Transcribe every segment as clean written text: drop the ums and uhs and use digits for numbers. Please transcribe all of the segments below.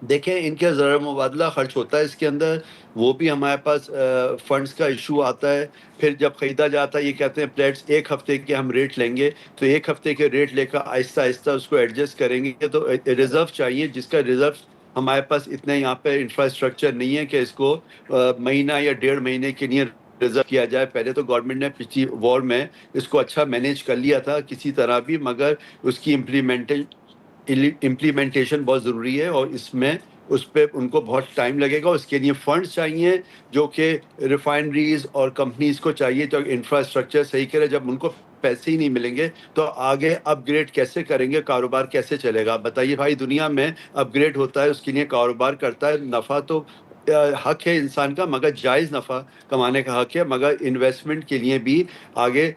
دیکھیں ان کا زر مبادلہ خرچ ہوتا ہے اس کے اندر، وہ بھی ہمارے پاس فنڈز کا ایشو آتا ہے. پھر جب خریدا جاتا ہے یہ کہتے ہیں پلیٹس ایک ہفتے کے ہم ریٹ لیں گے، تو ایک ہفتے کے ریٹ لے کر آہستہ آہستہ اس کو ایڈجسٹ کریں گے. تو ریزرو چاہیے، جس کا ریزرو ہمارے پاس اتنے یہاں پہ انفراسٹرکچر نہیں ہے کہ اس کو مہینہ یا 1.5 مہینے کے لیے ریزرو کیا جائے. پہلے تو گورنمنٹ نے پچھلی وار میں اس کو اچھا مینیج کر لیا تھا کسی طرح بھی، مگر اس کی امپلیمنٹیشن بہت ضروری ہے، اور اس پہ ان کو بہت ٹائم لگے گا. اس کے لیے فنڈز چاہیے جو کہ ریفائنریز اور کمپنیز کو چاہیے تو انفراسٹرکچر صحیح کرے. جب ان کو پیسے ہی نہیں ملیں گے تو آگے اپ گریڈ کیسے کریں گے، کاروبار کیسے چلے گا؟ بتائیے بھائی، دنیا میں اپ گریڈ ہوتا ہے، اس کے لیے کاروبار کرتا ہے. نفع تو حق ہے انسان کا، مگر جائز نفع کمانے کا حق ہے. مگر انویسٹمنٹ کے لیے بھی آگے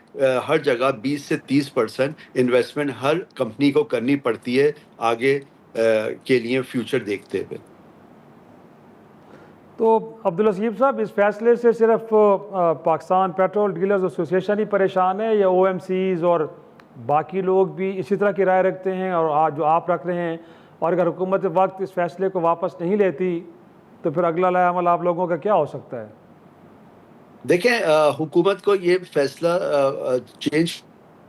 ہر جگہ 20 سے 30% انویسٹمنٹ ہر کمپنی کو کرنی پڑتی ہے آگے کے لیے فیوچر دیکھتے ہوئے. تو عبدالحسیب صاحب، اس فیصلے سے صرف پاکستان پیٹرول ڈیلرز ایسوسیشن ہی پریشان ہے، یا او ایم سیز اور باقی لوگ بھی اسی طرح کی رائے رکھتے ہیں اور آج جو آپ رکھ رہے ہیں؟ اور اگر حکومت وقت اس فیصلے کو واپس نہیں لیتی تو پھر اگلا لائحہ عمل آپ لوگوں کا کیا ہو سکتا ہے؟ دیکھیں حکومت کو یہ فیصلہ چینج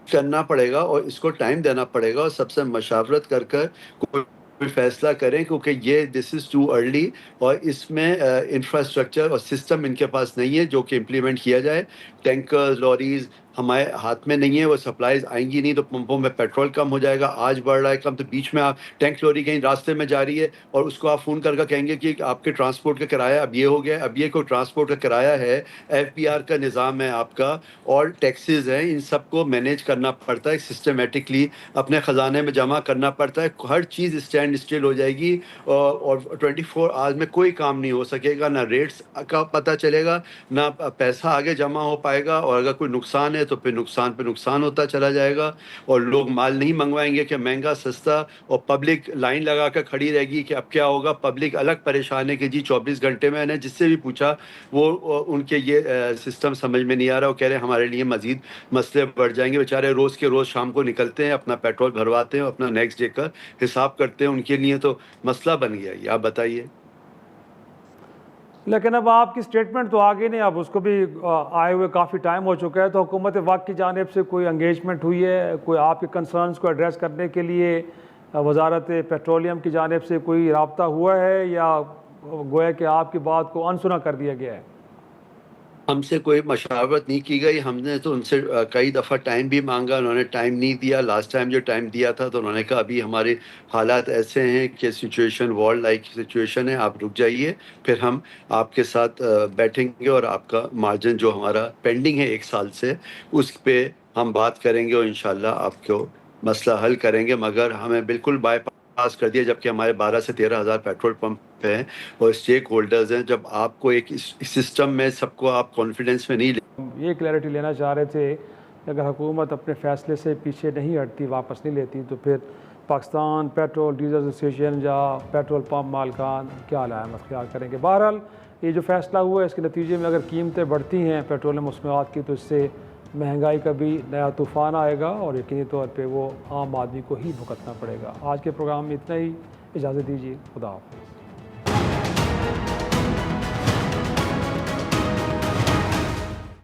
کرنا پڑے گا اور اس کو ٹائم دینا پڑے گا، اور سب سے مشاورت کر کوئی فیصلہ کریں، کیونکہ یہ دس از ٹو ارلی، اور اس میں انفراسٹرکچر اور سسٹم ان کے پاس نہیں ہے جو کہ امپلیمنٹ کیا جائے. ٹینکرز، لوریز ہمارے ہاتھ میں نہیں ہے، وہ سپلائیز آئیں گی نہیں تو پمپوں میں پیٹرول کم ہو جائے گا. آج بڑھ رہا ہے کم، تو بیچ میں آپ ٹینک لوری کہیں راستے میں جا رہی ہے اور اس کو آپ فون کر کہیں گے کہ آپ کے ٹرانسپورٹ کا کرایہ اب یہ ہو گیا ہے. اب یہ کوئی ٹرانسپورٹ کا کرایہ ہے، ایف پی آر کا نظام ہے آپ کا، اور ٹیکسز ہیں، ان سب کو مینیج کرنا پڑتا ہے سسٹمیٹکلی، اپنے خزانے میں جمع کرنا پڑتا ہے. ہر چیز اسٹینڈ اسٹل ہو جائے گی، اور 24 آورز میں کوئی کام نہیں ہو سکے گا. نہ ریٹس کا پتہ چلے گا، نہ پیسہ آگے جمع ہو پائے گا، اور اگر کوئی نقصان ہے تو پھر نقصان پہ نقصان ہوتا چلا جائے گا. اور لوگ مال نہیں منگوائیں گے کہ مہنگا سستا، اور پبلک لائن لگا کر کھڑی رہے گی کہ اب کیا ہوگا. پبلک الگ پریشان ہے کہ جی 24 گھنٹے میں. نے جس سے بھی پوچھا وہ ان کے یہ سسٹم سمجھ میں نہیں آ رہا. وہ کہہ رہے ہیں ہمارے لیے مزید مسئلے بڑھ جائیں گے. بیچارے روز کے روز شام کو نکلتے ہیں، اپنا پیٹرول بھرواتے ہیں، اپنا نیکسٹ ڈے کا حساب کرتے ہیں. ان کے لیے تو مسئلہ بن گیا. یہ آپ بتائیے. لیکن اب آپ کی سٹیٹمنٹ تو آگے نہیں، اب اس کو بھی آئے ہوئے کافی ٹائم ہو چکا ہے. تو حکومت وقت کی جانب سے کوئی انگیجمنٹ ہوئی ہے؟ کوئی آپ کے کنسرنز کو ایڈریس کرنے کے لیے وزارت پیٹرولیم کی جانب سے کوئی رابطہ ہوا ہے، یا گویا کہ آپ کی بات کو انسنا کر دیا گیا ہے؟ ہم سے کوئی مشاورت نہیں کی گئی. ہم نے تو ان سے کئی دفعہ ٹائم بھی مانگا، انہوں نے ٹائم نہیں دیا. لاسٹ ٹائم جو ٹائم دیا تھا تو انہوں نے کہا ابھی ہمارے حالات ایسے ہیں کہ سچویشن وار لائک سچویشن ہے، آپ رک جائیے، پھر ہم آپ کے ساتھ بیٹھیں گے اور آپ کا مارجن جو ہمارا پینڈنگ ہے 1 سال سے، اس پہ ہم بات کریں گے، اور انشاءاللہ آپ کو مسئلہ حل کریں گے. مگر ہمیں بالکل بائی پاس کر دیا، جبکہ ہمارے 12 سے 13 ہزار پیٹرول پمپ ہیں اور اسٹیک ہولڈرز ہیں. جب آپ کو ایک سسٹم میں سب کو آپ کانفیڈنس میں نہیں یہ کلیئرٹی لینا چاہ رہے تھے کہ اگر حکومت اپنے فیصلے سے پیچھے نہیں ہٹتی، واپس نہیں لیتی، تو پھر پاکستان پیٹرول ڈیلرز ایسوسیشن یا پیٹرول پمپ مالکان کیا علامت اختیار کریں گے. بہرحال یہ جو فیصلہ ہوا ہے، اس کے نتیجے میں اگر قیمتیں بڑھتی ہیں پیٹرولیم مصنوعات کی، تو اس سے مہنگائی کا بھی نیا طوفان آئے گا، اور یقینی طور پہ وہ عام آدمی کو ہی بھگتنا پڑے گا. آج کے پروگرام میں اتنا ہی. اجازت دیجیے. خدا حافظ.